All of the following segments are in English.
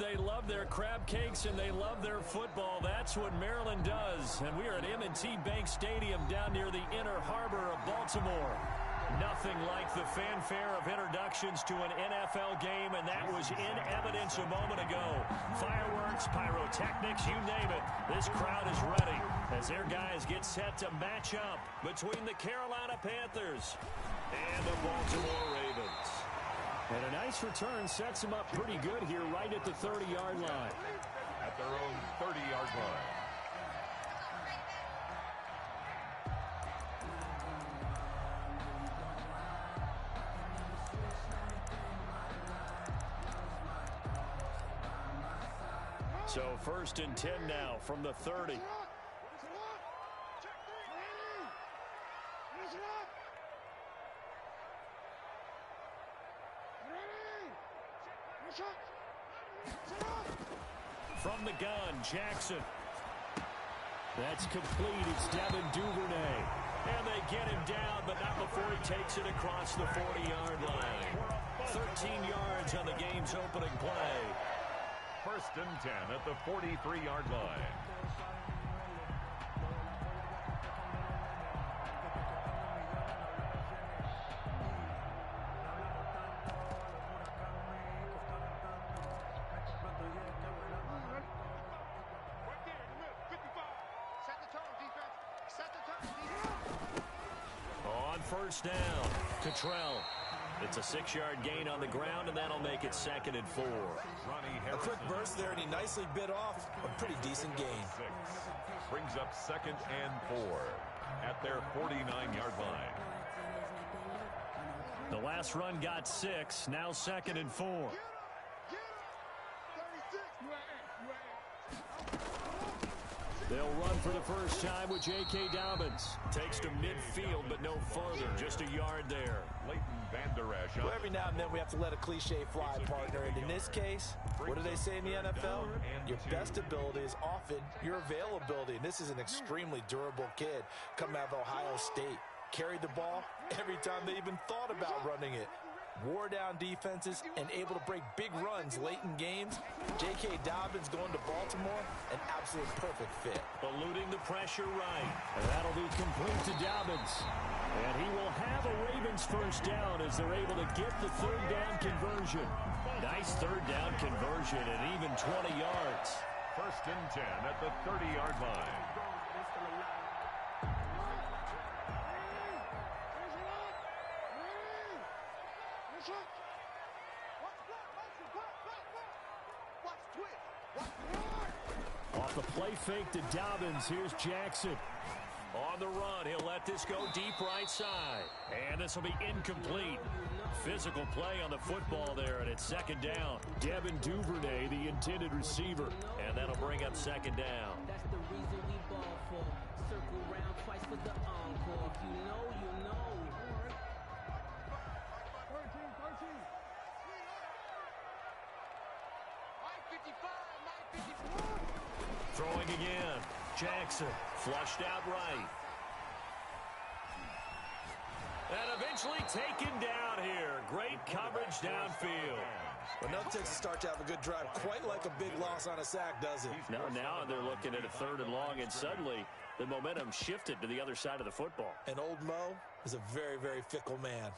they love their crab cakes and they love their football. That's what Maryland does. And we are at M&T Bank Stadium down near the Inner Harbor of Baltimore. Nothing like the fanfare of introductions to an NFL game, and that was in evidence a moment ago. Fireworks, pyrotechnics, you name it. This crowd is ready as their guys get set to match up between the Carolina Panthers and the Baltimore Ravens. And a nice return sets them up pretty good here right at the 30-yard line. At their own 30-yard line. So 1st and 10 now from the 30. From the gun, Jackson. That's complete. It's Devin Duvernay. And they get him down, but not before he takes it across the 40-yard line. 13 yards on the game's opening play. 1st and 10 at the 43-yard line. On 1st down, Cottrell. It's a 6-yard gain on the ground, and that'll make it 2nd and 4. A quick burst there, and he nicely bit off a pretty decent gain. Brings up 2nd and 4 at their 49-yard line. The last run got 6, now 2nd and 4. They'll run for the first time with J.K. Dobbins. Takes to midfield, but no further. Just a yard there. Leighton Vander Esch. Well, every now and then we have to let a cliche fly, partner. And in this case, what do they say in the NFL? Your best ability is often your availability. And this is an extremely durable kid coming out of Ohio State. Carried the ball every time they even thought about running it. Wore down defenses and able to break big runs late in games. J.K. Dobbins going to Baltimore, an absolute perfect fit. Eluding the pressure right. And that'll be complete to Dobbins. And he will have a Ravens first down as they're able to get the 3rd down conversion. Nice 3rd down conversion and even 20 yards. 1st and 10 at the 30-yard line. Off the play fake to Dobbins, here's Jackson. On the run, he'll let this go deep right side. And this will be incomplete. Physical play on the football there, and it's 2nd down. Devin Duvernay, the intended receiver. And that'll bring up 2nd down. That's the reason we ball for. Circle round twice for the encore. If you know, you know. Throwing again. Jackson flushed out right. And eventually taken down here. Great coverage downfield. But no Texas start to have a good drive, quite like a big loss on a sack, does it? No, now they're looking at a 3rd and long, and suddenly the momentum shifted to the other side of the football. And old Mo is a very, very fickle man.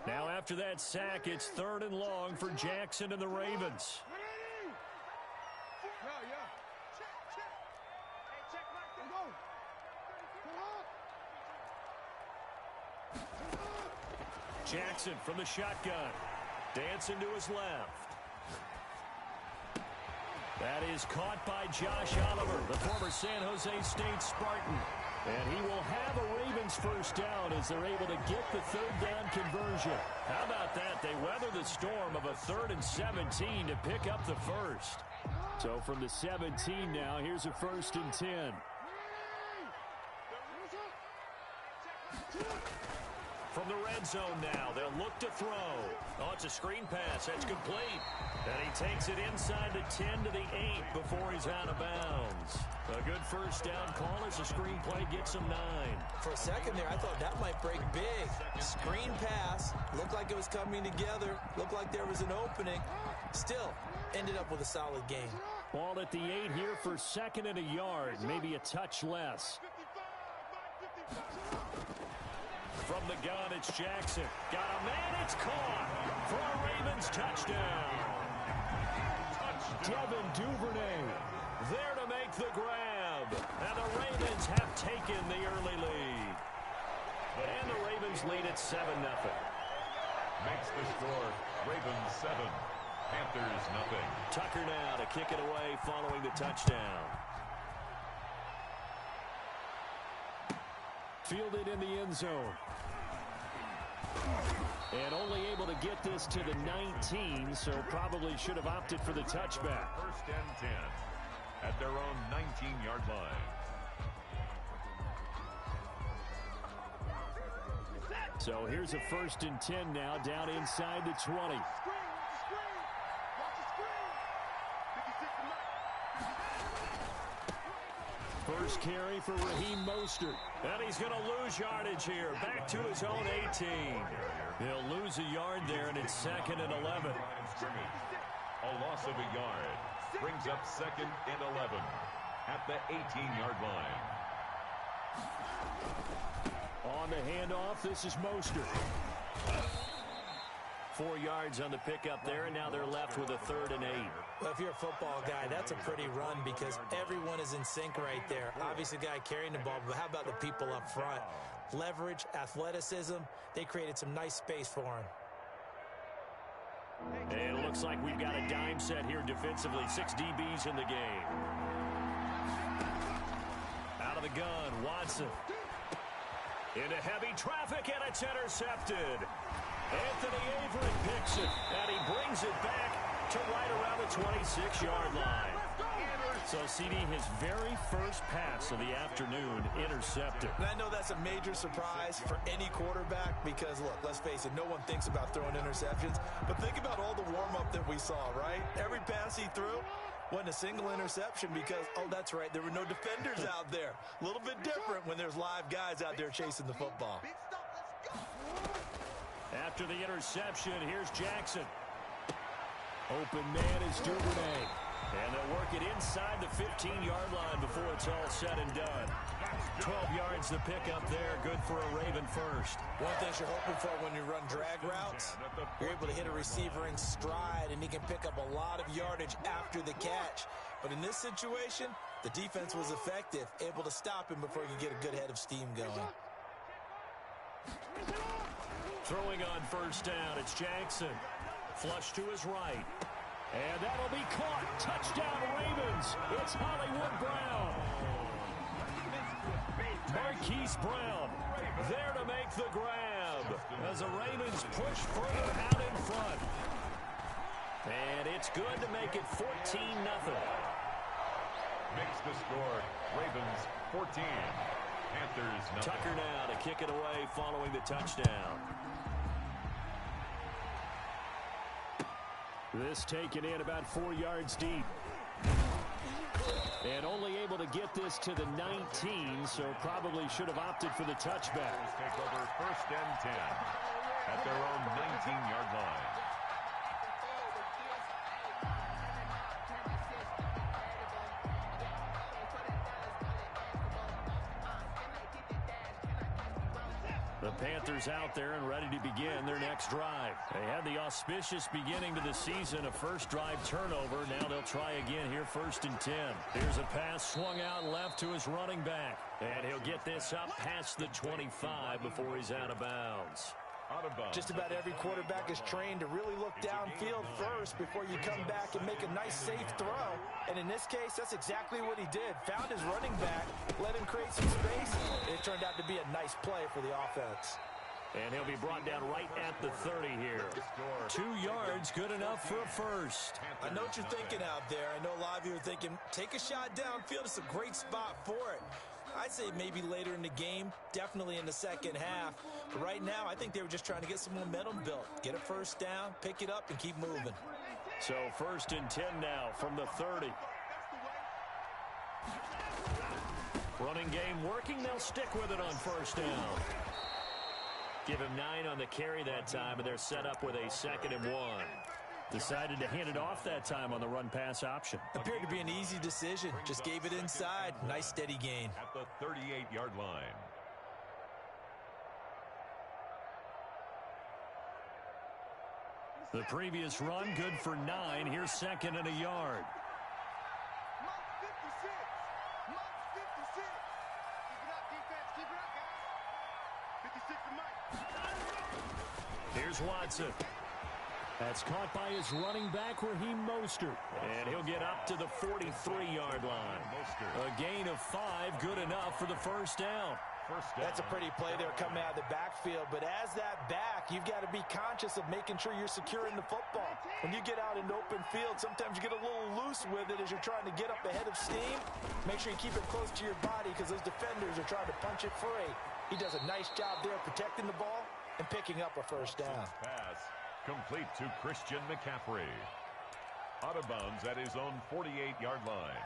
Now after that sack, it's 3rd and long for Jackson and the Ravens. Jackson from the shotgun. Dancing to his left. That is caught by Josh Oliver, the former San Jose State Spartan. And he will have a Ravens first down as they're able to get the 3rd down conversion. How about that? They weather the storm of a 3rd and 17 to pick up the first. So from the 17 now, here's a 1st and 10. From the red zone now, they'll look to throw. Oh, it's a screen pass. That's complete. And he takes it inside the 10 to the 8 before he's out of bounds. A good first down call as the screen play gets him 9. For a second there, I thought that might break big. Screen pass. Looked like it was coming together. Looked like there was an opening. Still, ended up with a solid gain. Ball at the 8 here for second and a yard. Maybe a touch less. From the gun, it's Jackson. Got a man, it's caught for a Ravens touchdown. Devin Duvernay there to make the grab. And the Ravens have taken the early lead. And the Ravens lead at 7-0. Makes the score Ravens 7, Panthers nothing. Tucker now to kick it away following the touchdown. Fielded in the end zone. And only able to get this to the 19, so probably should have opted for the touchback. First and 10 at their own 19-yard line. So here's a first and 10 now, down inside the 20. First carry for Raheem Mostert. And he's going to lose yardage here. Back to his own 18. He'll lose a yard there, and it's second and 11. A loss of a yard brings up second and 11 at the 18-yard line. On the handoff, this is Mostert. 4 yards on the pickup there, and now they're left with a 3rd and 8. Well, if you're a football guy, that's a pretty run because everyone is in sync right there. Obviously, the guy carrying the ball, but how about the people up front? Leverage, athleticism, they created some nice space for him. And it looks like we've got a dime set here defensively. 6 DBs in the game. Out of the gun, Watson. Into heavy traffic, and it's intercepted. Anthony Averett picks it, and he brings it back to right around the 26-yard line. So, CD, his very first pass of the afternoon intercepted. And I know that's a major surprise for any quarterback because, look, let's face it, no one thinks about throwing interceptions. But think about all the warm-up that we saw, right? Every pass he threw wasn't a single interception because, oh, that's right, there were no defenders out there. A little bit different when there's live guys out there chasing the football. After the interception, here's Jackson. Open man is Duvernay. And they'll work it inside the 15-yard line before it's all said and done. 12 yards to pick up there. Good for a Raven first. One thing you're hoping for when you run drag routes, you're able to hit a receiver in stride, and he can pick up a lot of yardage after the catch. But in this situation, the defense was effective, able to stop him before he could get a good head of steam going. Throwing on first down, it's Jackson. Flush to his right. And that'll be caught. Touchdown, Ravens. It's Hollywood Brown. Marquise Brown there to make the grab as the Ravens push further out in front. And it's good to make it 14-0. Makes the score Ravens 14, Panthers nothing. Tucker now to kick it away following the touchdown. This taken in about 4 yards deep. And only able to get this to the 19, so probably should have opted for the touchback. Take over first and 10 at their own 19-yard line. The Panthers out there and ready to begin their next drive. They had the auspicious beginning to the season, a first drive turnover. Now they'll try again here, first and 10. Here's a pass swung out left to his running back. And he'll get this up past the 25 before he's out of bounds. Just about every quarterback is trained to really look downfield first before you come back and make a nice, safe throw. And in this case, that's exactly what he did. Found his running back, let him create some space. It turned out to be a nice play for the offense. And he'll be brought down right at the 30 here. 2 yards, good enough for a first. I know what you're thinking out there. I know a lot of you are thinking, take a shot downfield. It's a great spot for it. I'd say maybe later in the game, definitely in the second half. But right now, I think they were just trying to get some momentum built. Get a first down, pick it up, and keep moving. So 1st and 10 now from the 30. Running game working. They'll stick with it on 1st down. Give him 9 on the carry that time, and they're set up with a 2nd and 1. Decided to hand it off that time on the run-pass option. Appeared to be an easy decision. Just gave it inside. Nice steady gain. At the 38-yard line. The previous run, good for 9. Here's 2nd and a yard. Here's Watson. That's caught by his running back, Raheem Mostert. And he'll get up to the 43-yard line. A gain of 5, good enough for the 1st down. That's a pretty play there coming out of the backfield. But as that back, you've got to be conscious of making sure you're securing the football. When you get out in open field, sometimes you get a little loose with it as you're trying to get up ahead of steam. Make sure you keep it close to your body because those defenders are trying to punch it free. He does a nice job there protecting the ball and picking up a 1st down. Pass complete to Christian McCaffrey. Out of bounds at his own 48-yard line.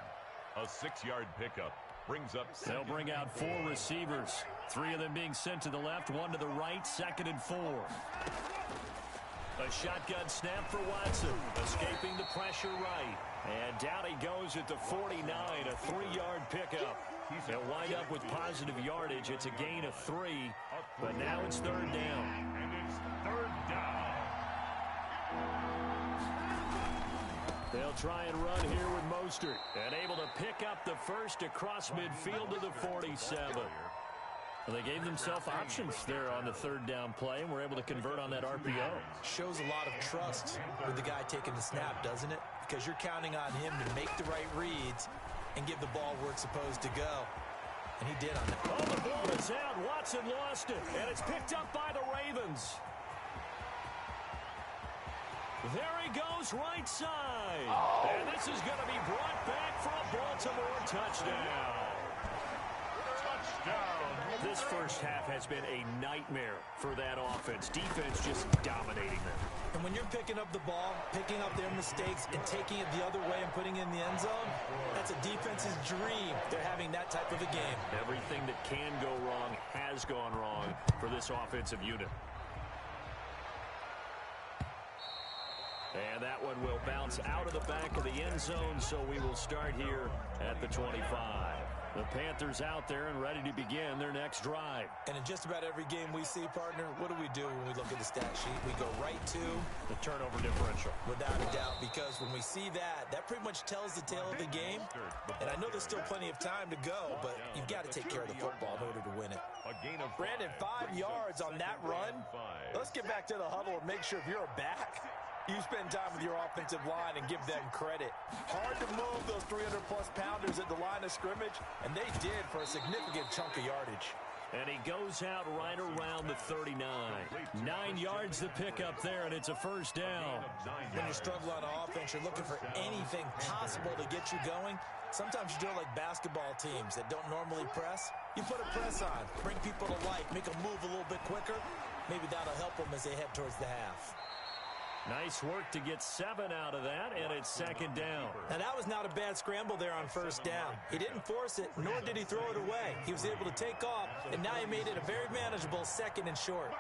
A 6-yard pickup. Brings up. They'll bring out 4 receivers. 3 of them being sent to the left, 1 to the right, 2nd and 4. A shotgun snap for Watson, escaping the pressure right. And down he goes at the 49, a 3-yard pickup. They'll wind up with positive yardage. It's a gain of 3, but now it's 3rd down. And it's 3rd down. They'll try and run here with Mostert. And able to pick up the 1st across midfield to the 47. Well, they gave themselves options there on the 3rd down play, and were able to convert on that RPO. Shows a lot of trust with the guy taking the snap, doesn't it? Because you're counting on him to make the right reads and give the ball where it's supposed to go. And he did on that. Oh, the ball is out. Watson lost it, and it's picked up by the Ravens. There he goes, right side. And this is going to be brought back for a Baltimore touchdown. This first half has been a nightmare for that offense. Defense just dominating them. And when you're picking up the ball, picking up their mistakes, and taking it the other way and putting it in the end zone, that's a defense's dream. They're having that type of a game. Everything that can go wrong has gone wrong for this offensive unit. And that one will bounce out of the back of the end zone, so we will start here at the 25. The Panthers out there and ready to begin their next drive. And in just about every game we see, partner, what do we do when we look at the stat sheet? We go right to the turnover differential. Without a doubt, because when we see that, that pretty much tells the tale of the game. And I know there's still plenty of time to go, but you've got to take care of the football in order to win it. Brandon, 5 yards on that run. Let's get back to the huddle and make sure if you're a back, you spend time with your offensive line and give them credit. Hard to move those 300-plus pounders at the line of scrimmage, and they did for a significant chunk of yardage. And he goes out right around the 39. 9 yards to pick up there, and it's a 1st down. When you struggle on offense, you're looking for anything possible to get you going. Sometimes you do it like basketball teams that don't normally press. You put a press on, bring people to life, make them move a little bit quicker. Maybe that'll help them as they head towards the half. Nice work to get 7 out of that, and it's 2nd down. Now, that was not a bad scramble there on 1st down. He didn't force it, nor did he throw it away. He was able to take off, and now he made it a very manageable 2nd and short.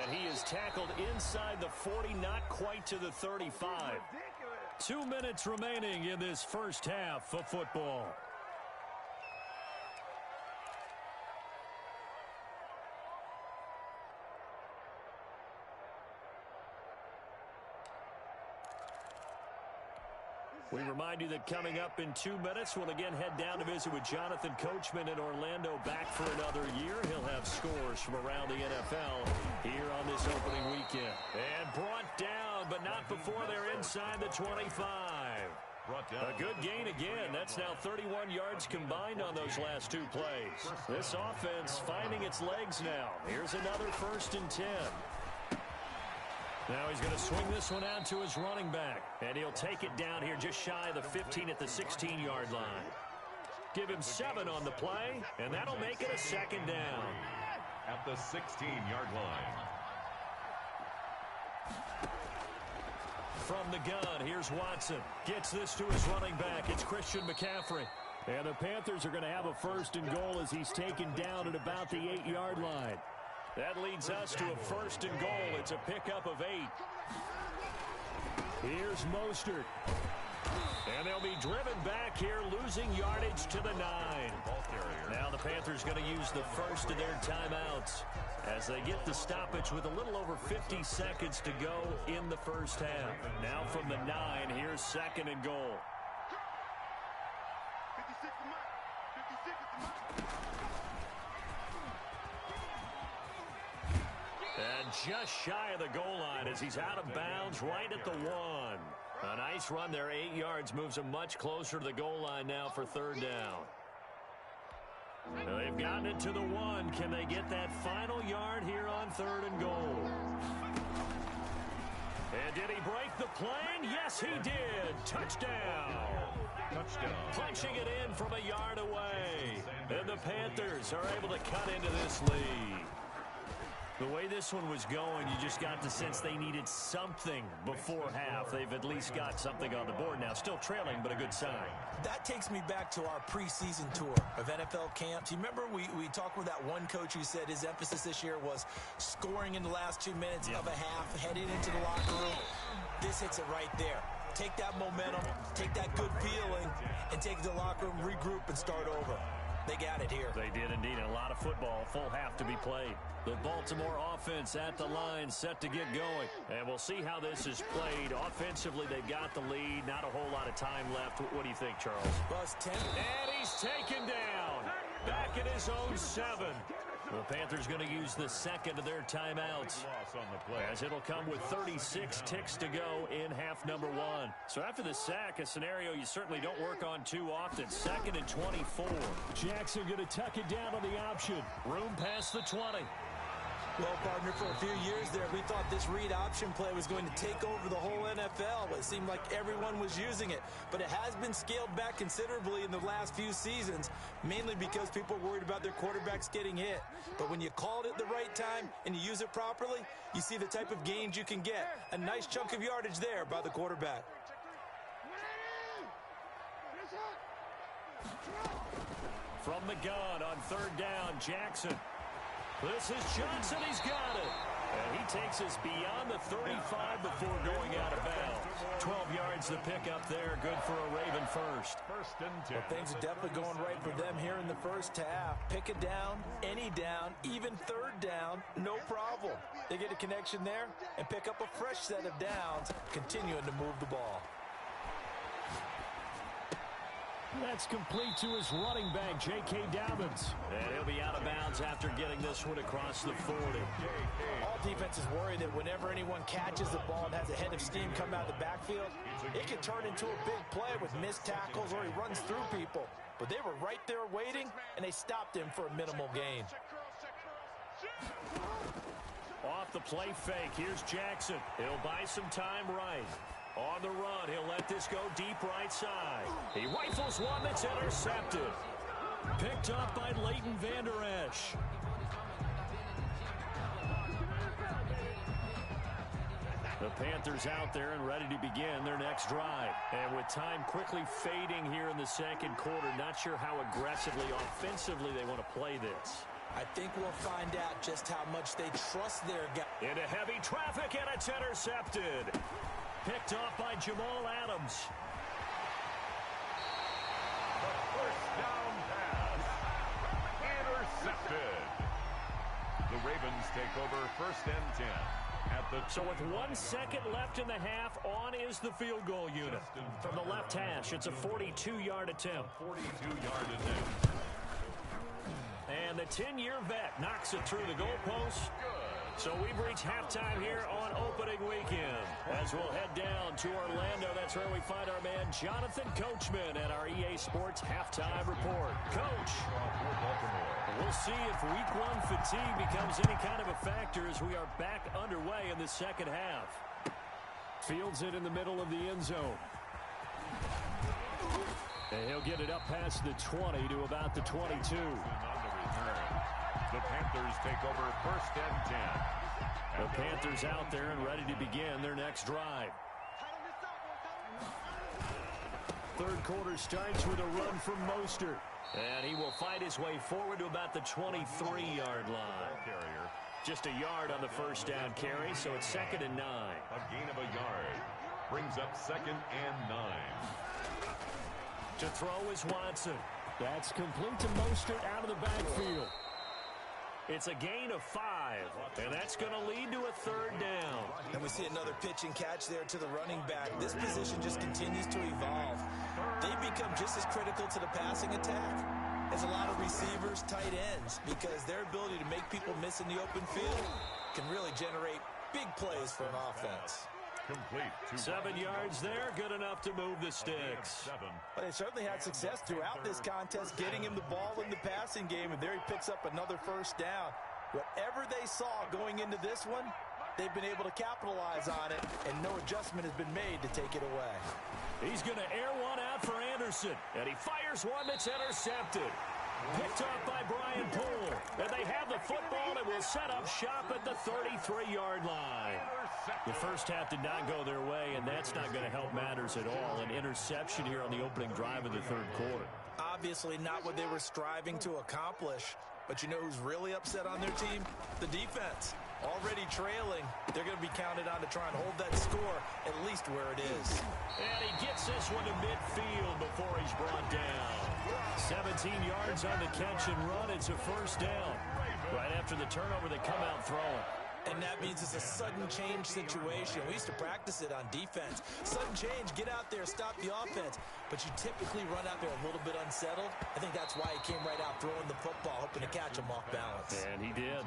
And he is tackled inside the 40, not quite to the 35. 2 minutes remaining in this first half of football. We remind you that coming up in 2 minutes, we'll again head down to visit with Jonathan Coachman in Orlando, back for another year. He'll have scores from around the NFL here on this opening weekend. And brought down, but not before they're inside the 25. A good gain again. That's now 31 yards combined on those last 2 plays. This offense finding its legs now. Here's another 1st and 10. Now he's going to swing this one out to his running back. And he'll take it down here just shy of the 15 at the 16-yard line. Give him 7 on the play, and that'll make it a second down. At the 16-yard line. From the gun, here's Watson. Gets this to his running back. It's Christian McCaffrey. And the Panthers are going to have a first and goal as he's taken down at about the 8-yard line. That leads us to a first and goal. It's a pickup of 8. Here's Mostert. And they'll be driven back here, losing yardage to the 9. Now the Panthers going to use the first of their timeouts as they get the stoppage with a little over 50 seconds to go in the first half. Now from the 9, here's second and goal. And just shy of the goal line as he's out of bounds right at the 1. A nice run there, 8 yards, moves him much closer to the goal line now for third down. They've gotten it to the 1. Can they get that final yard here on third and goal? And did he break the plane? Yes, he did. Touchdown. Touchdown. Punching it in from a yard away. And the Panthers are able to cut into this lead. The way this one was going, you just got the sense they needed something before half. They've at least got something on the board now. Still trailing, but a good sign. That takes me back to our preseason tour of NFL camps. You remember we talked with that one coach who said his emphasis this year was scoring in the last 2 minutes of a half, heading into the locker room. This hits it right there. Take that momentum, take that good feeling, and take it to the locker room, regroup, and start over. They got it here. They did indeed. A lot of football, full half to be played. The Baltimore offense at the line, set to get going. And we'll see how this is played. Offensively, they've got the lead. Not a whole lot of time left. What do you think, Charles? Well, it's 10. And he's taken down. Back at his own 7. The Panthers going to use the second of their timeouts, as it'll come with 36 ticks to go in half number 1. So after the sack, a scenario you certainly don't work on too often. 2nd and 24. Jackson going to tuck it down on the option. Room past the 20. Well, partner, for a few years there, we thought this read option play was going to take over the whole NFL. It seemed like everyone was using it. But it has been scaled back considerably in the last few seasons, mainly because people are worried about their quarterbacks getting hit. But when you call it at the right time and you use it properly, you see the type of gains you can get. A nice chunk of yardage there by the quarterback. From the gun on third down, Jackson. This is Johnson. He's got it. And he takes us beyond the 35 before going out of bounds. 12 yards to pick up there. Good for a Raven first. First and 10. Well, things are definitely going right for them here in the first half. Pick a down, any down, even third down, no problem. They get a connection there and pick up a fresh set of downs, continuing to move the ball. That's complete to his running back, J.K. Dobbins. And he'll be out of bounds after getting this one across the 40. All defenses worry that whenever anyone catches the ball and has a head of steam come out of the backfield, it can turn into a big play with missed tackles or he runs through people. But they were right there waiting, and they stopped him for a minimal gain. Off the play fake, here's Jackson. He'll buy some time right. On the run, he'll let this go deep right side. He rifles one that's intercepted. Picked up by Leighton Vander Esch. The Panthers out there and ready to begin their next drive. And with time quickly fading here in the second quarter, not sure how aggressively, offensively they want to play this. I think we'll find out just how much they trust their guy. Into heavy traffic, and it's intercepted. Picked off by Jamal Adams. The first down pass. Intercepted. The Ravens take over first and 10. So with 1 second left in the half, on is the field goal unit. From the left hash, it's a 42-yard attempt. 42-yard attempt. And the 10-year vet knocks it through the goalpost. So we've reached halftime here on opening weekend. As we'll head down to Orlando, that's where we find our man Jonathan Coachman at our EA Sports Halftime Report. Coach, we'll see if week one fatigue becomes any kind of a factor as we are back underway in the second half. Fields it in the middle of the end zone. And he'll get it up past the 20 to about the 22. The Panthers take over first and 10. The Panthers out there and ready to begin their next drive. Third quarter starts with a run from Mostert. And he will fight his way forward to about the 23-yard line. Just a yard on the first down carry, so it's 2nd and 9. A gain of a yard brings up 2nd and 9. To throw is Watson. That's complete to Mostert out of the backfield. It's a gain of 5, and that's going to lead to a 3rd down. And we see another pitch and catch there to the running back. This position just continues to evolve. They become just as critical to the passing attack as a lot of receivers, tight ends, because their ability to make people miss in the open field can really generate big plays for an offense. Complete. 7 yards there, good enough to move the sticks. But they certainly had success throughout this contest, getting him the ball in the passing game, and there he picks up another first down. Whatever they saw going into this one, they've been able to capitalize on it, and no adjustment has been made to take it away. He's going to air one out for Anderson, and he fires one that's intercepted. Picked off by Brian Poole, and they have the football and will set up shop at the 33-yard line. The first half did not go their way, and that's not going to help matters at all. An interception here on the opening drive of the third quarter. Obviously not what they were striving to accomplish, but you know who's really upset on their team? The defense. Already trailing, they're going to be counted on to try and hold that score at least where it is. And he gets this one to midfield before he's brought down. 17 yards on the catch and run. It's a first down. Right after the turnover, they come out throwing. And that means it's a sudden change situation. We used to practice it on defense. Sudden change, get out there, stop the offense. But you typically run out there a little bit unsettled. I think that's why he came right out throwing the football, hoping to catch him off balance. And he did.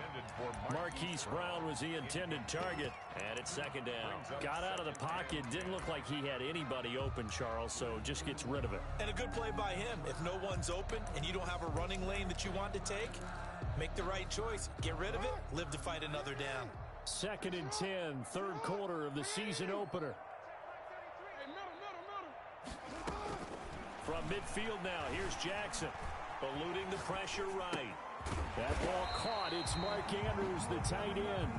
Marquise Brown was the intended target. And it's 2nd down. Got out of the pocket. Didn't look like he had anybody open, Charles, so just gets rid of it. And a good play by him. If no one's open and you don't have a running lane that you want to take, make the right choice. Get rid of it. Live to fight another down. 2nd and 10, third quarter of the season opener. From midfield now, here's Jackson. Eluding the pressure right. That ball caught. It's Mark Andrews, the tight end.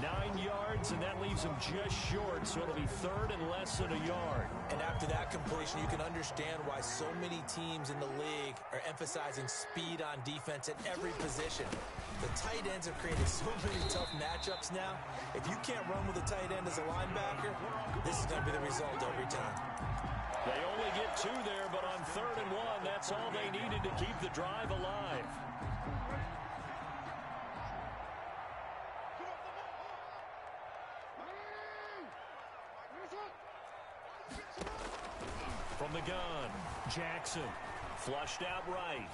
9 yards, and that leaves him just short, so it'll be 3rd and less than a yard. And after that completion, you can understand why so many teams in the league are emphasizing speed on defense at every position. The tight ends have created so many tough matchups now. If you can't run with a tight end as a linebacker, this is going to be the result every time. They only get 2 there, but on 3rd and 1, that's all they needed to keep the drive alive. From the gun, Jackson, flushed out right.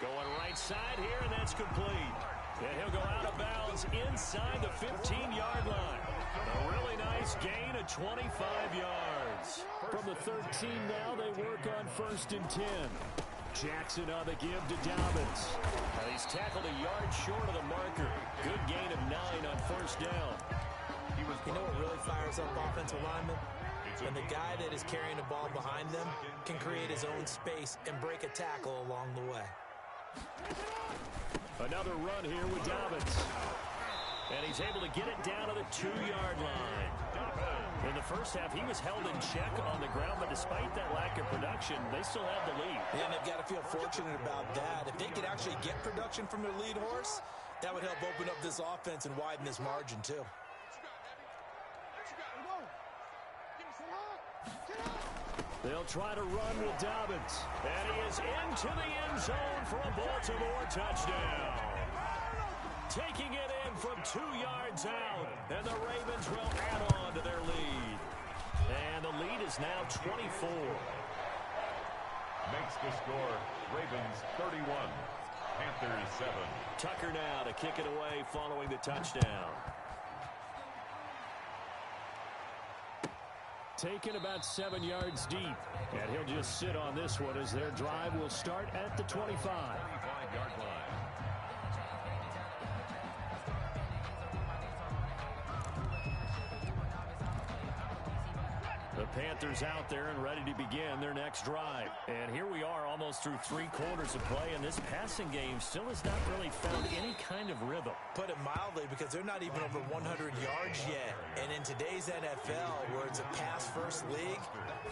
Going right side here, and that's complete. And he'll go out of bounds inside the 15-yard line. A really nice gain of 25 yards. From the 13 now, they work on 1st and 10. Jackson on the give to Dobbins. And he's tackled a yard short of the marker. Good gain of 9 on 1st down. You know what really fires up offensive linemen? When the guy that is carrying the ball behind them can create his own space and break a tackle along the way. Another run here with Dobbins. And he's able to get it down to the 2-yard line. In the first half, he was held in check on the ground, but despite that lack of production, they still have the lead. Yeah, and they've got to feel fortunate about that. If they could actually get production from their lead horse, that would help open up this offense and widen this margin, too. They'll try to run with Dobbins. And he is into the end zone for a Baltimore touchdown. Taking it in from 2 yards out. And the Ravens will add on to their lead. And the lead is now 24. Makes the score Ravens 31. Panthers 7. Tucker now to kick it away following the touchdown. Taken about 7 yards deep. And he'll just sit on this one as their drive will start at the 25. 25-yard line. The Panthers out there and ready to begin their next drive. And here we are almost through 3 quarters of play, and this passing game still has not really found any kind of rhythm. Put it mildly, because they're not even over 100 yards yet. And in today's NFL, where it's a pass-first league,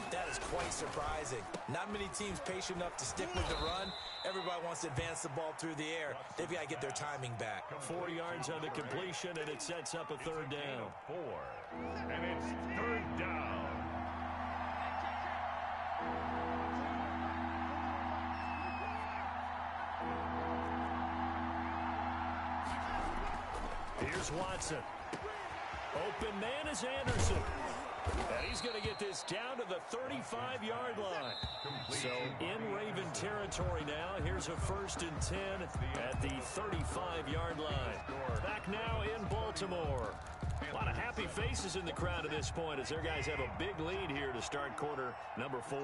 that is quite surprising. Not many teams patient enough to stick with the run. Everybody wants to advance the ball through the air. They've got to get their timing back. 4 yards on the completion, and it sets up a third down. 4. And it's third down. Here's Watson. Open man is Anderson. And he's going to get this down to the 35-yard line. So in Raven territory now. Here's a 1st and 10 at the 35-yard line. Back now in Baltimore. A lot of happy faces in the crowd at this point as their guys have a big lead here to start quarter number 4.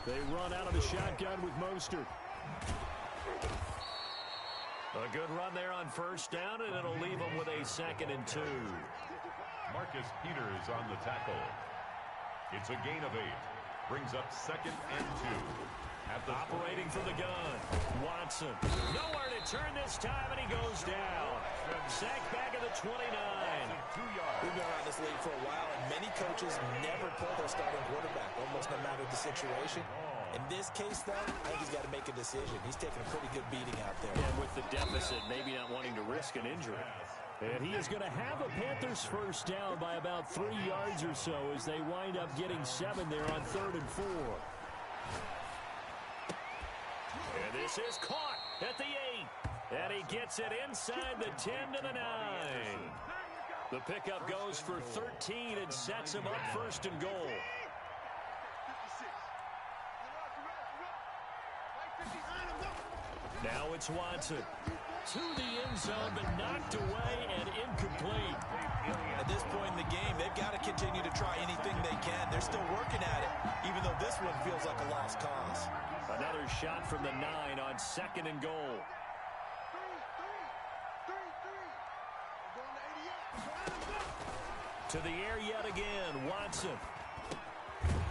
They run out of the shotgun with Mostert. A good run there on 1st down, and it'll leave them with a 2nd and 2. Marcus Peters on the tackle. It's a gain of 8. Brings up 2nd and 2. Operating from the gun. Watson. Nowhere to turn this time, and he goes down. Sacked back at the 29. 2 yards. We've been around this league for a while, and many coaches never pull their starting quarterback, almost no matter the situation. In this case, though, I think he's got to make a decision. He's taking a pretty good beating out there. And with the deficit, maybe not wanting to risk an injury. And he is going to have a Panthers 1st down by about 3 yards or so as they wind up getting 7 there on 3rd and 4. And this is caught at the 8. And he gets it inside the 10 to the 9. The pickup goes for 13 and sets him up 1st and goal. Now it's Watson. To the end zone, but knocked away and incomplete. At this point in the game, they've got to continue to try anything they can. They're still working at it, even though this one feels like a lost cause. Another shot from the 9 on 2nd and goal. To the air yet again, Watson.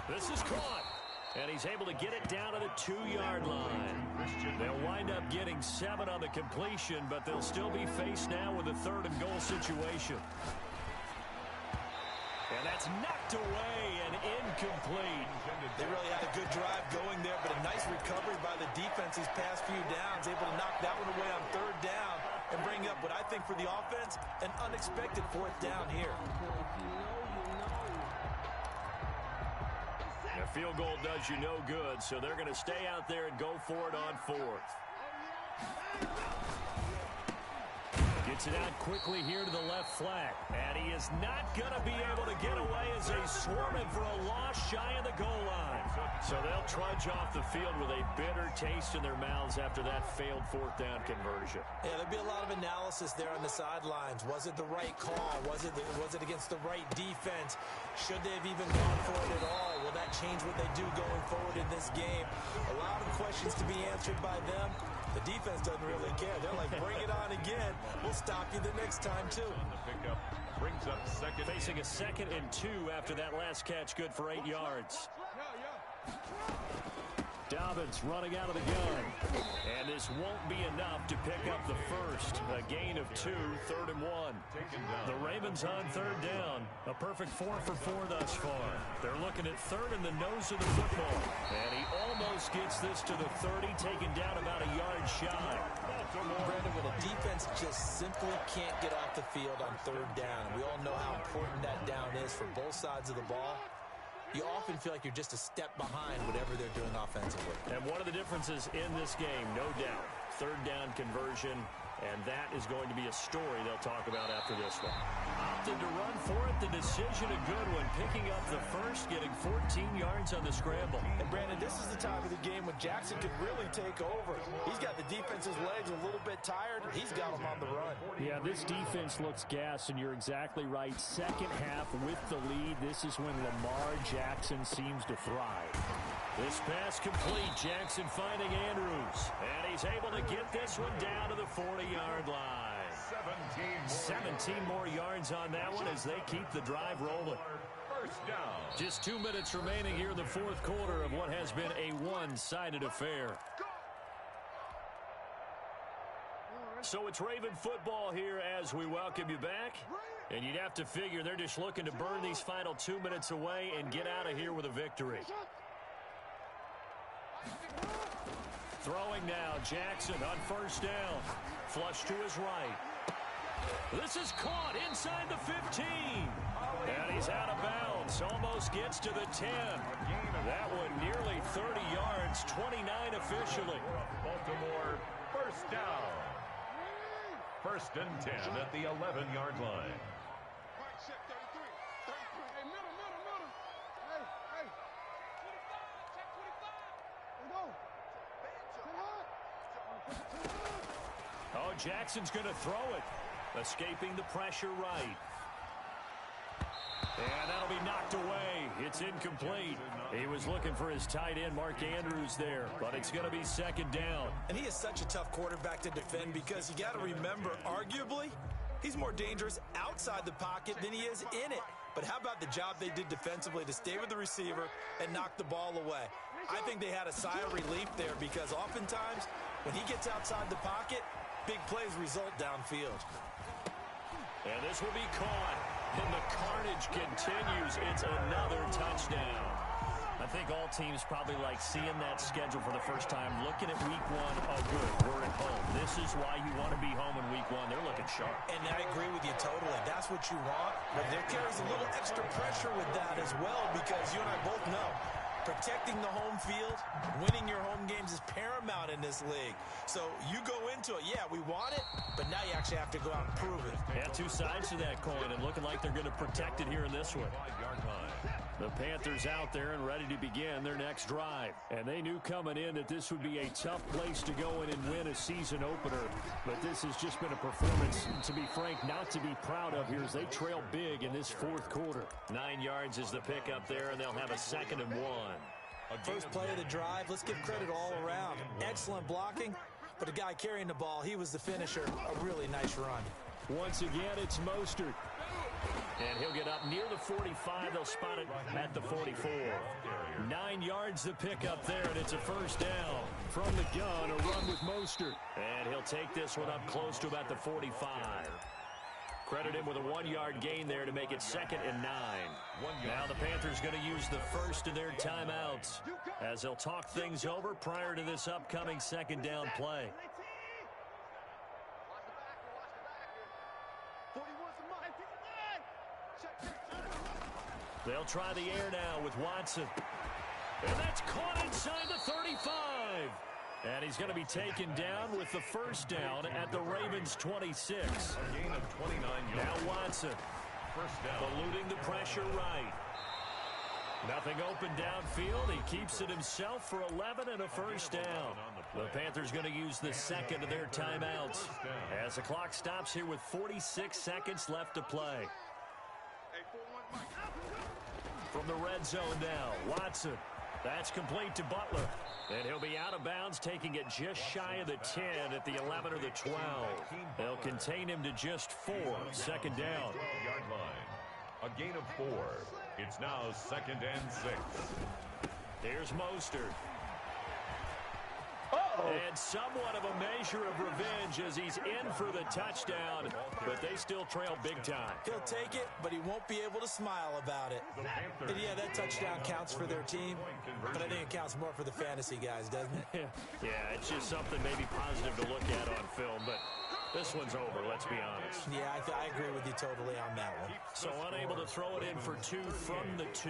This is caught. And he's able to get it down to the 2-yard line. They'll wind up getting 7 on the completion, but they'll still be faced now with a 3rd and goal situation. And that's knocked away and incomplete. They really had a good drive going there, but a nice recovery by the defense these past few downs, able to knock that one away on 3rd down and bring up what I think for the offense, an unexpected 4th down here. A field goal does you no good, so they're going to stay out there and go for it on 4th. Gets it out quickly here to the left flat. And he is not going to be able to get away as they swarm him for a loss shy of the goal line. So they'll trudge off the field with a bitter taste in their mouths after that failed 4th down conversion. Yeah, there'll be a lot of analysis there on the sidelines. Was it the right call? Was it against the right defense? Should they have even gone for it at all? Will that change what they do going forward in this game? A lot of questions to be answered by them. The defense doesn't really care. They're like, bring it on again. We'll stop you the next time, too. The pickup brings up 2nd. Facing a 2nd and 2 after that last catch, good for 8 yards. Dobbins running out of the gun. And this won't be enough to pick up the 1st. A gain of 2, 3rd and 1. The Ravens on 3rd down. A perfect 4 for 4 thus far. They're looking at 3rd in the nose of the football. And he almost gets this to the 30, taken down about a yard shy. Brandon, when a defense just simply can't get off the field on 3rd down, we all know how important that down is for both sides of the ball. You often feel like you're just a step behind whatever they're doing offensively. And one of the differences in this game, no doubt, 3rd down conversion And that is going to be a story they'll talk about after this one. Opted to run for it. The decision a good one. Picking up the first, getting 14 yards on the scramble. And Brandon, this is the time of the game when Jackson could really take over. He's got the defense's legs a little bit tired. He's got them on the run. Yeah, this defense looks gassed, and you're exactly right. Second half with the lead. This is when Lamar Jackson seems to thrive. This pass complete. Jackson finding Andrews. And he's able to get this one down to the 40-yard line. 17 more yards on that one as they keep the drive rolling. First down. Just 2 minutes remaining here in the fourth quarter of what has been a one-sided affair. So it's Raven football here as we welcome you back. And you'd have to figure they're just looking to burn these final 2 minutes away and get out of here with a victory. Throwing now, Jackson on first down. Flush to his right. This is caught inside the 15. And he's out of bounds. Almost gets to the 10. That one nearly 30 yards, 29 officially. Baltimore, first down. First and 10 at the 11-yard line. Oh, Jackson's going to throw it. Escaping the pressure right. And that'll be knocked away. It's incomplete. He was looking for his tight end, Mark Andrews, there. But it's going to be second down. And he is such a tough quarterback to defend because you got to remember, arguably, he's more dangerous outside the pocket than he is in it. But how about the job they did defensively to stay with the receiver and knock the ball away? I think they had a sigh of relief there because oftentimes when he gets outside the pocket, big plays result downfield. And this will be caught. And the carnage continues. It's another touchdown. I think all teams probably like seeing that schedule for the first time, looking at week one. Oh, good, we're at home. This is why you want to be home in week one. They're looking sharp. And I agree with you totally. That's what you want. But there carries a little extra pressure with that as well because you and I both know protecting the home field, winning your home games is paramount in this league. So you go into it, yeah, we want it, but now you actually have to go out and prove it. Yeah, two sides to that coin, and looking like they're going to protect it here in this one. The Panthers out there and ready to begin their next drive. And they knew coming in that this would be a tough place to go in and win a season opener. But this has just been a performance, to be frank, not to be proud of here as they trail big in this fourth quarter. 9 yards is the pickup there, and they'll have a 2nd and 1. First play of the drive, let's give credit all around. Excellent blocking, but the guy carrying the ball, he was the finisher. A really nice run. Once again, it's Mostert. And he'll get up near the 45. They'll spot it at the 44. 9 yards the pickup there, and it's a first down. From the gun, a run with Mostert. And he'll take this one up close to about the 45. Credit him with a 1-yard gain there to make it 2nd and 9. Now the Panthers going to use the first of their timeouts as they'll talk things over prior to this upcoming 2nd down play. They'll try the air now with Watson. And that's caught inside the 35. And he's going to be taken down with the first down at the Ravens' 26. A gain of 29 yards. Now Watson. First down. Eluding the pressure right. Nothing open downfield. He keeps it himself for 11 and a first down. The Panthers going to use the 2nd of their timeouts as the clock stops here with 46 seconds left to play. From the red zone now, Watson. That's complete to Butler. And he'll be out of bounds, taking it just shy of the 10 at the 11 or the 12. They'll contain him to just 4. 2nd down. 12-yard line. A gain of 4. It's now 2nd and 6. Here's Mostert. And somewhat of a measure of revenge as he's in for the touchdown, but they still trail big time. He'll take it, but he won't be able to smile about it. And yeah, that touchdown counts for their team, but I think it counts more for the fantasy guys, doesn't it? Yeah, it's just something maybe positive to look at on film, but this one's over, let's be honest. Yeah, I agree with you totally on that one. So unable to throw it in for 2 from the 2.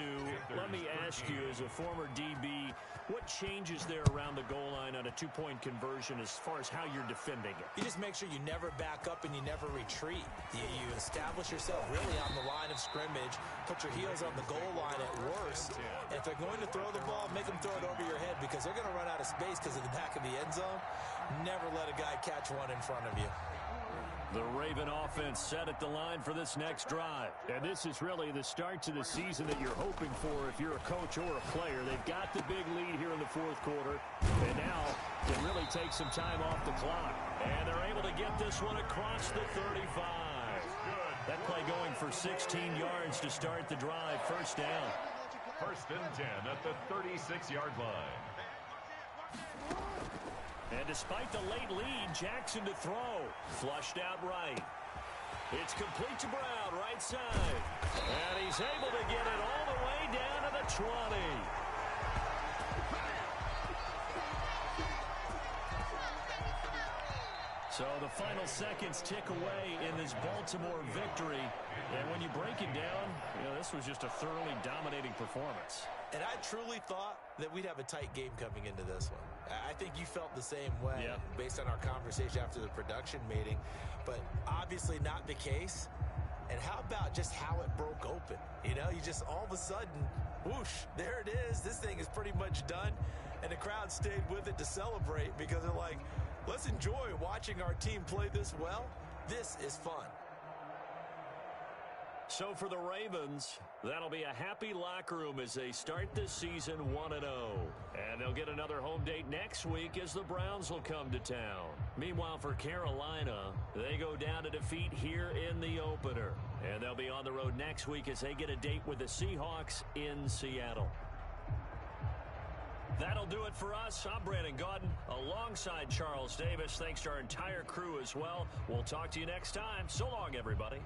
Let me ask you, as a former DB, what changes there around the goal line on a 2-point conversion as far as how you're defending it? You just make sure you never back up and you never retreat. You establish yourself really on the line of scrimmage, put your heels on the goal line at worst. And if they're going to throw the ball, make them throw it over your head because they're going to run out of space because of the back of the end zone. Never let a guy catch one in front of you. The Raven offense set at the line for this next drive. And this is really the start to the season that you're hoping for if you're a coach or a player. They've got the big lead here in the fourth quarter. And now can really take some time off the clock. And they're able to get this one across the 35. That play going for 16 yards to start the drive. First down. 1st and 10 at the 36-yard line. And despite the late lead, Jackson to throw. Flushed out right. It's complete to Brown, right side. And he's able to get it all the way down to the 20. So the final seconds tick away in this Baltimore victory. And when you break it down, this was just a thoroughly dominating performance. And I truly thought that we'd have a tight game coming into this one. I think you felt the same way based on our conversation after the production meeting, but obviously not the case. And how about just how it broke open? You just all of a sudden, whoosh, there it is. This thing is pretty much done. And the crowd stayed with it to celebrate because they're like, let's enjoy watching our team play this well. This is fun. So for the Ravens, that'll be a happy locker room as they start this season 1-0. And they'll get another home date next week as the Browns will come to town. Meanwhile, for Carolina, they go down to defeat here in the opener. And they'll be on the road next week as they get a date with the Seahawks in Seattle. That'll do it for us. I'm Brandon Gaudin alongside Charles Davis. Thanks to our entire crew as well. We'll talk to you next time. So long, everybody.